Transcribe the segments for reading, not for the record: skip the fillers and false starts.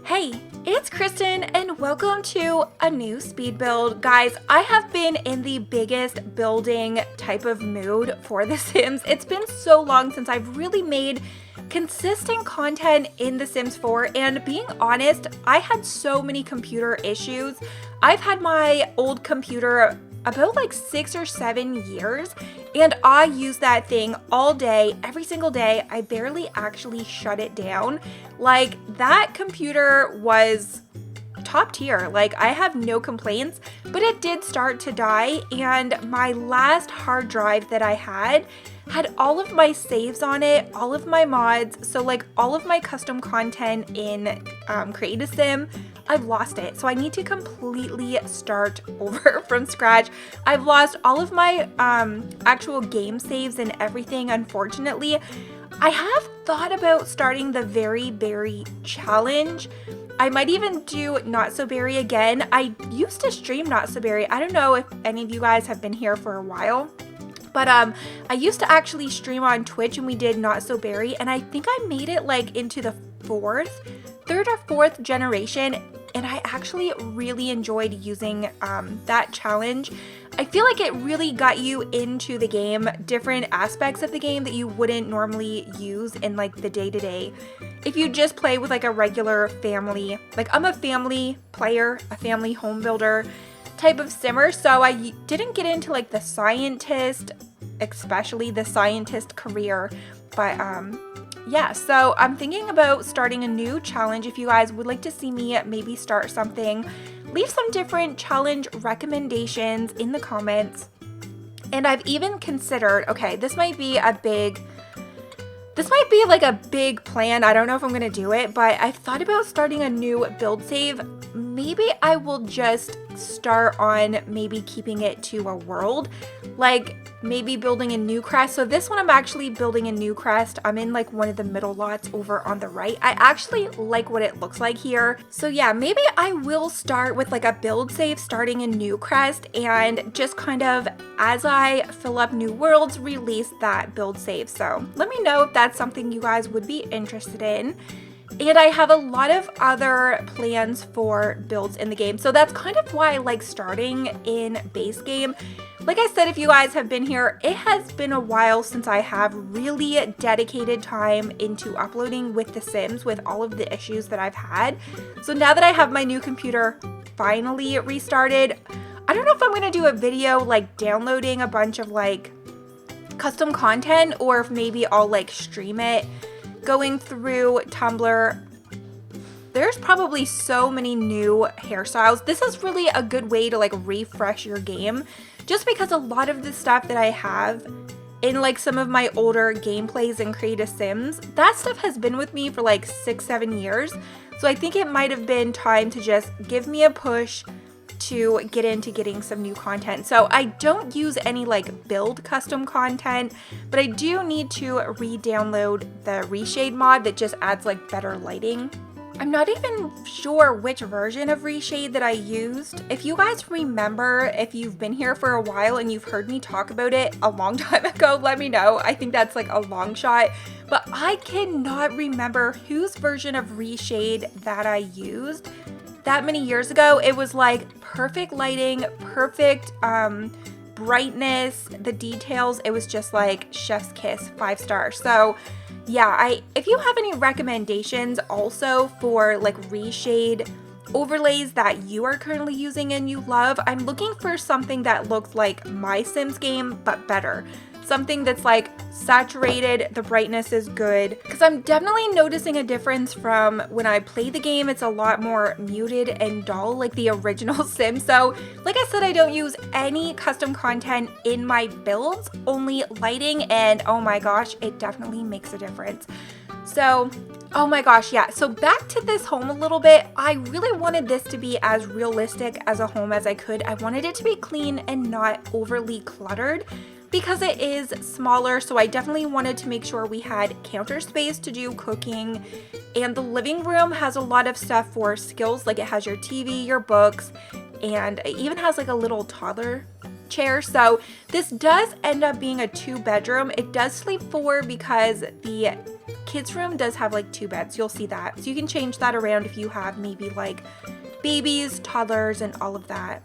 Hey, it's Krystin and welcome to a new speed build. Guys, I have been in the biggest building type of mood for The Sims. It's been so long since I've really made consistent content in The Sims 4, and being honest, I had so many computer issues. I've had my old computer about like 6 or 7 years, and I use that thing all day, every single day. I barely actually shut it down. Like, that computer was top tier. Like, I have no complaints, but it did start to die, and my last hard drive that I had all of my saves on it, all of my mods, so like all of my custom content in Create a Sim. I've lost it, so I need to completely start over from scratch. I've lost all of my actual game saves and everything, unfortunately. I have thought about starting the Very Berry challenge. I might even do Not So Berry again. I used to stream Not So Berry. I don't know if any of you guys have been here for a while, but I used to actually stream on Twitch and we did Not So Berry, and I think I made it like into the third or fourth generation, and I actually really enjoyed using that challenge. I feel like it really got you into the game, different aspects of the game that you wouldn't normally use in like the day-to-day. If you just play with like a regular family, like I'm a family player, a family home builder type of simmer, so I didn't get into like the scientist, especially the scientist career, but yeah, so I'm thinking about starting a new challenge. If you guys would like to see me maybe start something, leave some different challenge recommendations in the comments. And I've even considered, okay, this might be like a big plan. I don't know if I'm gonna do it, but I've thought about starting a new build save. Maybe I will just start on maybe keeping it to a world, like maybe building a new crest. So this one, I'm actually building a new crest. I'm in like one of the middle lots over on the right. I actually like what it looks like here. So yeah, maybe I will start with like a build save, starting a new crest, and just kind of as I fill up new worlds, release that build save. So let me know if that's something you guys would be interested in. And I have a lot of other plans for builds in the game. So that's kind of why I like starting in base game. Like I said, if you guys have been here, it has been a while since I have really dedicated time into uploading with The Sims with all of the issues that I've had. So now that I have my new computer finally restarted, I don't know if I'm going to do a video like downloading a bunch of like custom content, or if maybe I'll like stream it. Going through Tumblr, there's probably so many new hairstyles. This is really a good way to like refresh your game, just because a lot of the stuff that I have in like some of my older gameplays and Create a Sims, that stuff has been with me for like 6-7 years. So I think it might have been time to just give me a push to get into getting some new content. So I don't use any like build custom content, but I do need to re-download the ReShade mod that just adds like better lighting. I'm not even sure which version of ReShade that I used. If you guys remember, if you've been here for a while and you've heard me talk about it a long time ago, let me know. I think that's like a long shot, but I cannot remember whose version of ReShade that I used that many years ago. It was like perfect lighting, perfect brightness, the details. It was just like chef's kiss, 5 stars. So yeah, if you have any recommendations also for like ReShade overlays that you are currently using and you love, I'm looking for something that looks like my Sims game but better. Something that's like saturated, the brightness is good, because I'm definitely noticing a difference from when I play the game. It's a lot more muted and dull like the original Sim. So like I said, I don't use any custom content in my builds, only lighting, and oh my gosh, it definitely makes a difference. So oh my gosh, yeah, so back to this home a little bit. I really wanted this to be as realistic as a home as I could. I wanted it to be clean and not overly cluttered, because it is smaller, so I definitely wanted to make sure we had counter space to do cooking, and the living room has a lot of stuff for skills, like it has your TV, your books, and it even has like a little toddler chair. So this does end up being a 2-bedroom. It does sleep 4 because the kids room does have like 2 beds. You'll see that. So you can change that around if you have maybe like babies, toddlers, and all of that.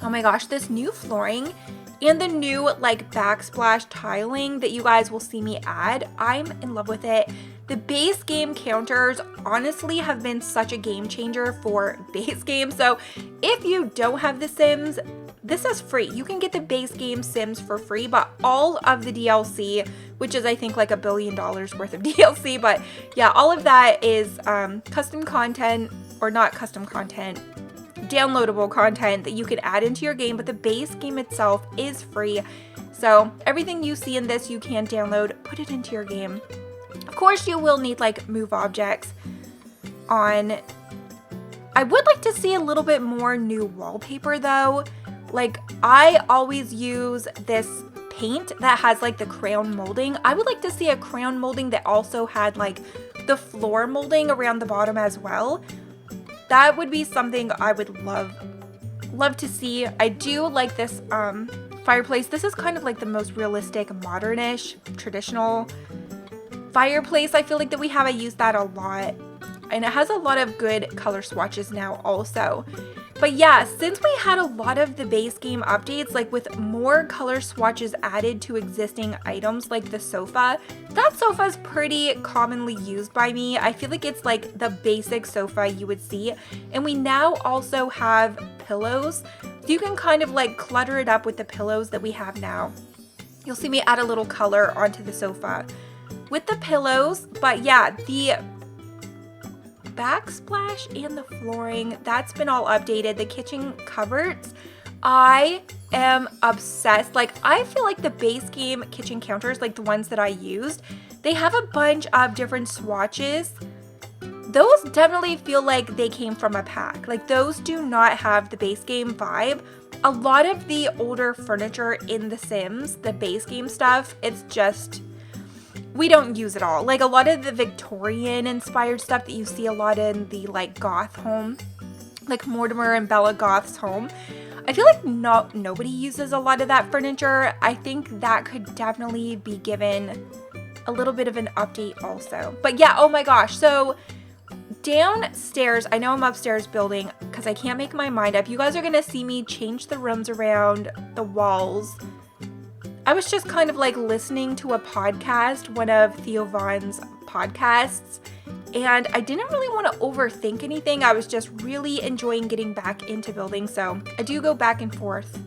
Oh my gosh, this new flooring and the new like backsplash tiling that you guys will see me add, I'm in love with it. The base game counters honestly have been such a game changer for base games. So if you don't have The Sims, this is free. You can get the base game Sims for free, but all of the DLC, which is I think like $1 billion worth of DLC, but yeah, all of that is custom content, or not custom content, downloadable content that you can add into your game, but the base game itself is free. So everything you see in this you can download, put it into your game. Of course you will need like move objects on. I would like to see a little bit more new wallpaper though. Like I always use this paint that has like the crown molding. I would like to see a crown molding that also had like the floor molding around the bottom as well. That would be something I would love to see. I do like this fireplace. This is kind of like the most realistic, modernish, traditional fireplace I feel like that we have. I use that a lot, and it has a lot of good color swatches now also. But yeah, since we had a lot of the base game updates, like with more color swatches added to existing items like the sofa, that sofa is pretty commonly used by me. I feel like it's like the basic sofa you would see. And we now also have pillows. So you can kind of like clutter it up with the pillows that we have now. You'll see me add a little color onto the sofa with the pillows. But yeah, the backsplash and the flooring, that's been all updated. The kitchen cupboards, I am obsessed. Like I feel like the base game kitchen counters, like the ones that I used, they have a bunch of different swatches. Those definitely feel like they came from a pack. Like those do not have the base game vibe. A lot of the older furniture in The Sims, the base game stuff, it's just, we don't use it all. Like a lot of the Victorian inspired stuff that you see a lot in the like goth home, like Mortimer and Bella Goth's home, I feel like nobody uses a lot of that furniture. I think that could definitely be given a little bit of an update also. But yeah, oh my gosh. So downstairs, I know I'm upstairs building because I can't make my mind up. You guys are going to see me change the rooms around, the walls. I was just kind of like listening to a podcast, one of Theo Vaughn's podcasts, and I didn't really want to overthink anything. I was just really enjoying getting back into building, so I do go back and forth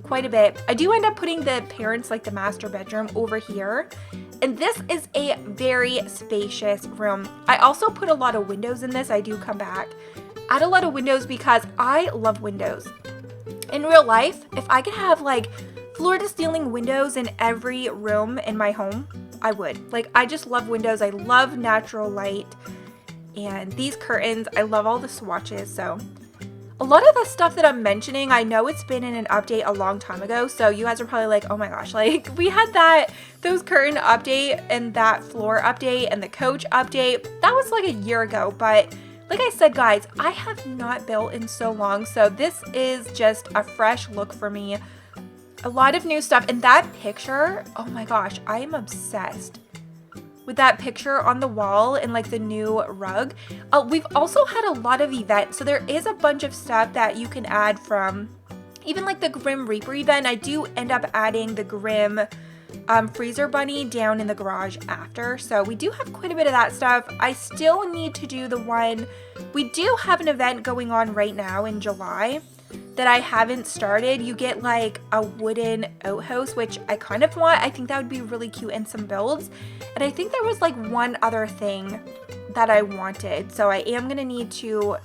quite a bit. I do end up putting the parents, like the master bedroom, over here, and this is a very spacious room. I also put a lot of windows in this. I do come back, add a lot of windows because I love windows. In real life, if I could have like floor to ceiling windows in every room in my home, I would. Like I just love windows. I love natural light, and these curtains, I love all the swatches. So a lot of the stuff that I'm mentioning, I know it's been in an update a long time ago, so you guys are probably like, oh my gosh, like we had those curtain update and that floor update and the coach update, that was like a year ago. But like I said, guys, I have not built in so long, so this is just a fresh look for me. A lot of new stuff. And that picture, oh my gosh, I am obsessed with that picture on the wall and like the new rug. We've also had a lot of events, so there is a bunch of stuff that you can add from even like the Grim Reaper event. I do end up adding the Grim freezer bunny down in the garage after, so we do have quite a bit of that stuff. I still need to do the one, we do have an event going on right now in July that I haven't started. You get like a wooden outhouse, which I kind of want. I think that would be really cute in some builds. And I think there was like one other thing that I wanted. So I am going to need to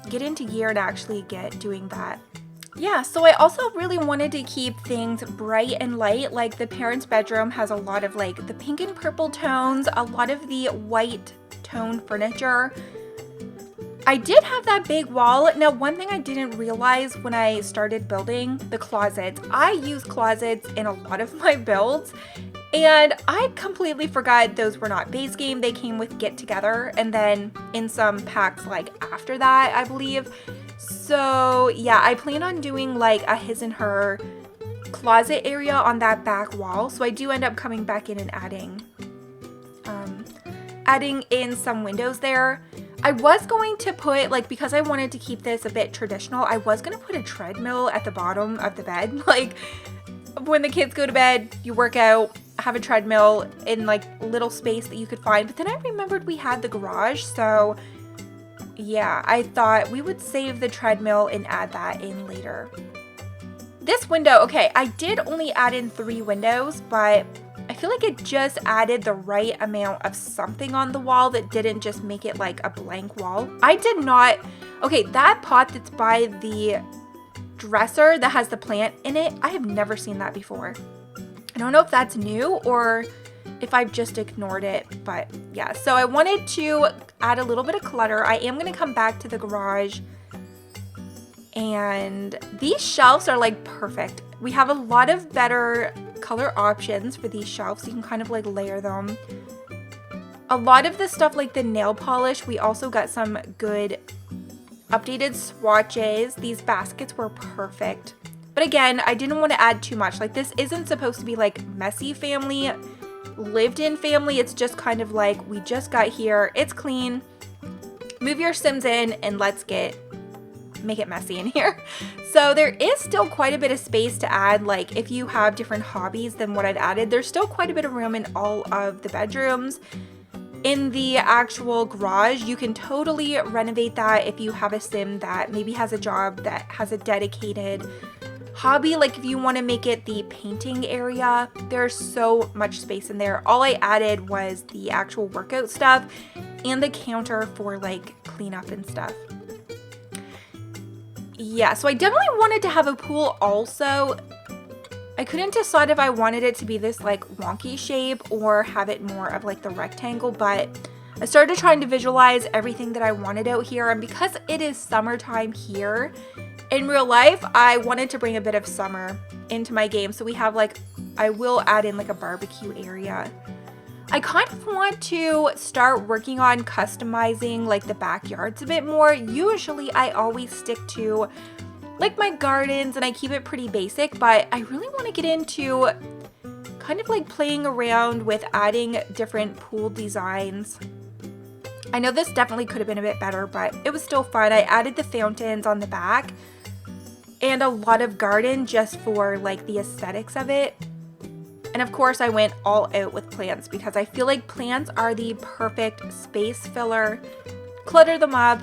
get into gear and actually get doing that. Yeah, so I also really wanted to keep things bright and light. Like the parents' bedroom has a lot of like the pink and purple tones, a lot of the white tone furniture. I did have that big wall. Now, one thing I didn't realize when I started building the closets, I use closets in a lot of my builds, and I completely forgot those were not base game. They came with Get Together, and then in some packs like after that, I believe. So yeah, I plan on doing like a his and her closet area on that back wall. So I do end up coming back in and adding adding in some windows there. I was going to put, like, because I wanted to keep this a bit traditional, I was going to put a treadmill at the bottom of the bed. Like, when the kids go to bed, you work out, have a treadmill in, like, little space that you could find. But then I remembered we had the garage, so yeah, I thought we would save the treadmill and add that in later. This window, okay, I did only add in 3 windows, but I feel like it just added the right amount of something on the wall that didn't just make it like a blank wall. I did not, okay, that pot that's by the dresser that has the plant in it, I have never seen that before. I don't know if that's new or if I've just ignored it, but yeah. So I wanted to add a little bit of clutter. I am going to come back to the garage, and these shelves are like perfect. We have a lot of better color options for these shelves. You can kind of like layer them. A lot of the stuff like the nail polish, we also got some good updated swatches. These baskets were perfect. But again, I didn't want to add too much. Like, this isn't supposed to be like messy family, lived in family. It's just kind of like, we just got here, it's clean, move your Sims in and let's make it messy in here. So there is still quite a bit of space to add. Like, if you have different hobbies than what I've added, there's still quite a bit of room in all of the bedrooms. In the actual garage, you can totally renovate that if you have a Sim that maybe has a job that has a dedicated hobby. Like, if you want to make it the painting area, there's so much space in there. All I added was the actual workout stuff and the counter for like cleanup and stuff. Yeah, so I definitely wanted to have a pool also. I couldn't decide if I wanted it to be this like wonky shape or have it more of like the rectangle, but I started trying to visualize everything that I wanted out here. And because it is summertime here in real life, I wanted to bring a bit of summer into my game. So we have like, I will add in like a barbecue area. I kind of want to start working on customizing like the backyards a bit more. Usually I always stick to like my gardens and I keep it pretty basic, but I really want to get into kind of like playing around with adding different pool designs. I know this definitely could have been a bit better, but it was still fun. I added the fountains on the back and a lot of garden just for like the aesthetics of it. And of course I went all out with plants because I feel like plants are the perfect space filler. Clutter them up,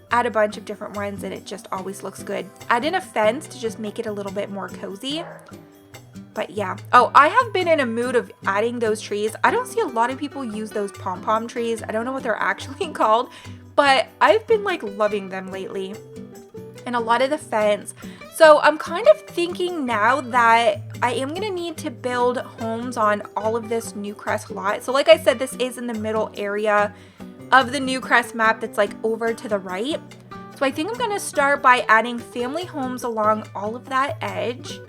add a bunch of different ones, and it just always looks good. Add in a fence to just make it a little bit more cozy. But yeah. Oh, I have been in a mood of adding those trees. I don't see a lot of people use those pom-pom trees. I don't know what they're actually called, but I've been like loving them lately. And a lot of the fence. So I'm kind of thinking now that I am going to need to build homes on all of this new Crest lot. So like I said, this is in the middle area of the new Crest map that's like over to the right. So I think I'm going to start by adding family homes along all of that edge.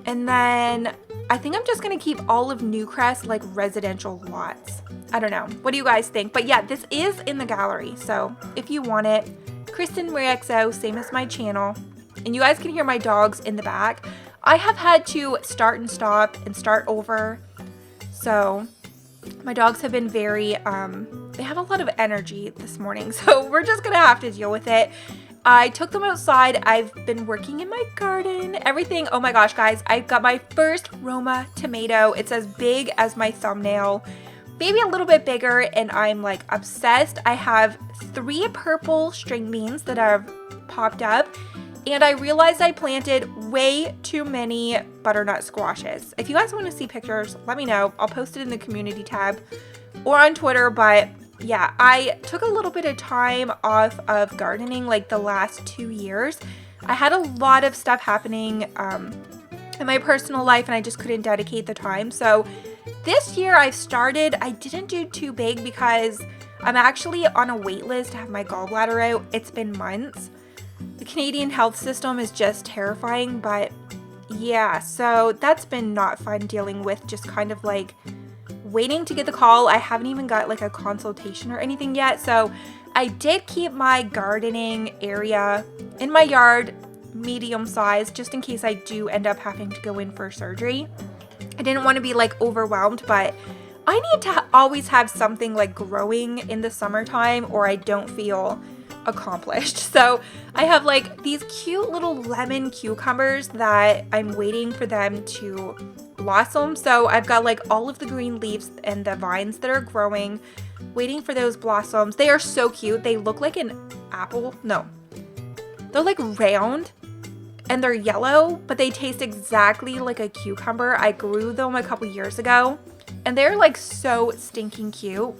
And then I think I'm just going to keep all of New Crest like residential lots. I don't know. What do you guys think? But yeah, this is in the gallery. So if you want it, KrystinMyrieXo, same as my channel. And you guys can hear my dogs in the back. I have had to start and stop and start over. So my dogs have been very, they have a lot of energy this morning. So we're just going to have to deal with it. I took them outside. I've been working in my garden, everything. Oh my gosh, guys, I got my first Roma tomato. It's as big as my thumbnail, maybe a little bit bigger, and I'm like obsessed. I have 3 purple string beans that have popped up, and I realized I planted way too many butternut squashes. If you guys want to see pictures, let me know. I'll post it in the community tab or on Twitter, but yeah, I took a little bit of time off of gardening like the last 2 years. I had a lot of stuff happening in my personal life and I just couldn't dedicate the time. So this year I didn't do too big because I'm actually on a wait list to have my gallbladder out. It's been months. The Canadian health system is just terrifying, but yeah, so that's been not fun dealing with, just kind of like waiting to get the call. I haven't even got like a consultation or anything yet. So I did keep my gardening area in my yard medium size just in case I do end up having to go in for surgery. I didn't want to be like overwhelmed, but I need to always have something like growing in the summertime or I don't feel accomplished. So I have like these cute little lemon cucumbers that I'm waiting for them to blossom. So I've got like all of the green leaves and the vines that are growing, waiting for those blossoms. They are so cute. They look like an apple. No, they're like round and they're yellow, but they taste exactly like a cucumber. I grew them a couple years ago and they're like so stinking cute.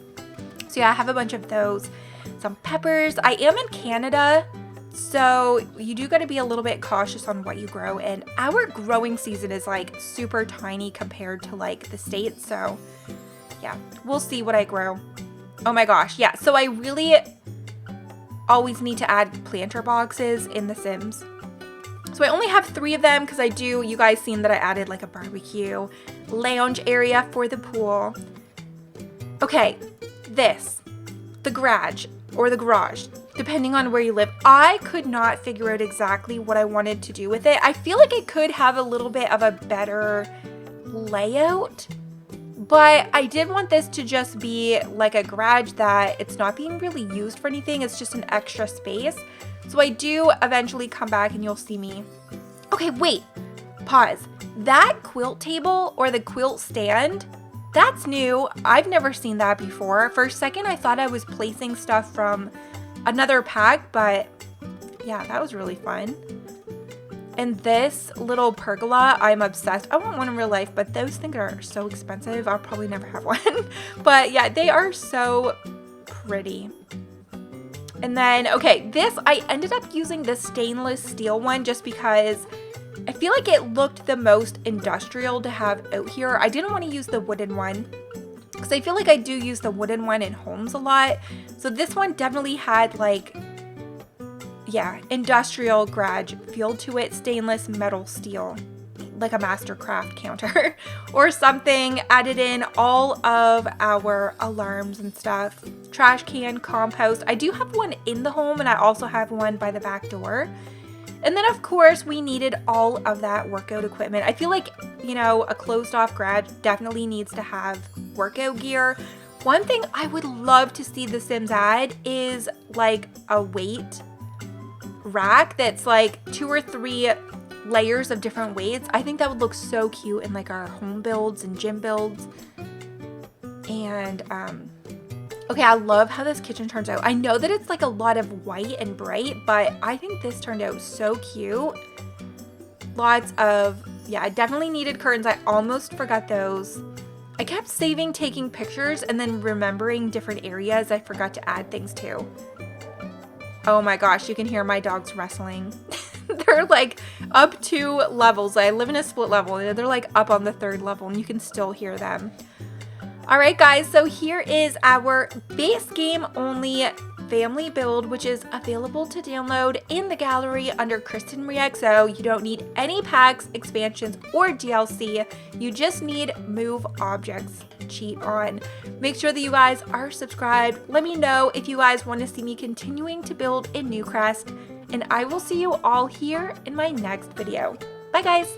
So yeah, I have a bunch of those. Some peppers. I am in Canada, so you do got to be a little bit cautious on what you grow, and our growing season is like super tiny compared to like the States. So yeah, we'll see what I grow. Oh my gosh, yeah, so I really always need to add planter boxes in The Sims. So I only have 3 of them because you guys seen that I added like a barbecue lounge area for the pool. Okay, the garage or the garage, depending on where you live. I could not figure out exactly what I wanted to do with it. I feel like it could have a little bit of a better layout, but I did want this to just be like a garage that it's not being really used for anything. It's just an extra space. So I do eventually come back and you'll see me. Okay, wait, pause. That quilt table or the quilt stand, that's new. I've never seen that before. For a second, I thought I was placing stuff from another pack, but yeah, that was really fun. And this little pergola, I'm obsessed. I want one in real life, but those things are so expensive. I'll probably never have one. But yeah, they are so pretty. And then, okay, I ended up using the stainless steel one just because I feel like it looked the most industrial to have out here. I didn't want to use the wooden one because I feel like I do use the wooden one in homes a lot. So this one definitely had like, yeah, industrial garage feel to it, stainless metal steel, like a Mastercraft counter or something. Added in all of our alarms and stuff, trash can, compost. I do have one in the home and I also have one by the back door. And then of course we needed all of that workout equipment. I feel like, you know, a closed off garage definitely needs to have workout gear. One thing I would love to see The Sims add is like a weight rack that's like 2 or 3 layers of different weights. I think that would look so cute in like our home builds and gym builds. And okay, I love how this kitchen turns out. I know that it's like a lot of white and bright, but I think this turned out so cute. Lots of, yeah, I definitely needed curtains. I almost forgot those. I kept saving, taking pictures, and then remembering different areas I forgot to add things to. Oh my gosh, you can hear my dogs wrestling. They're like up 2 levels. I live in a split level. They're like up on the 3rd level and you can still hear them. All right, guys, so here is our base game only family build, which is available to download in the gallery under KrystinMyrieXo. You don't need any packs, expansions, or DLC. You just need move objects. Cheat on. Make sure that you guys are subscribed. Let me know if you guys want to see me continuing to build in New Crest, and I will see you all here in my next video. Bye, guys.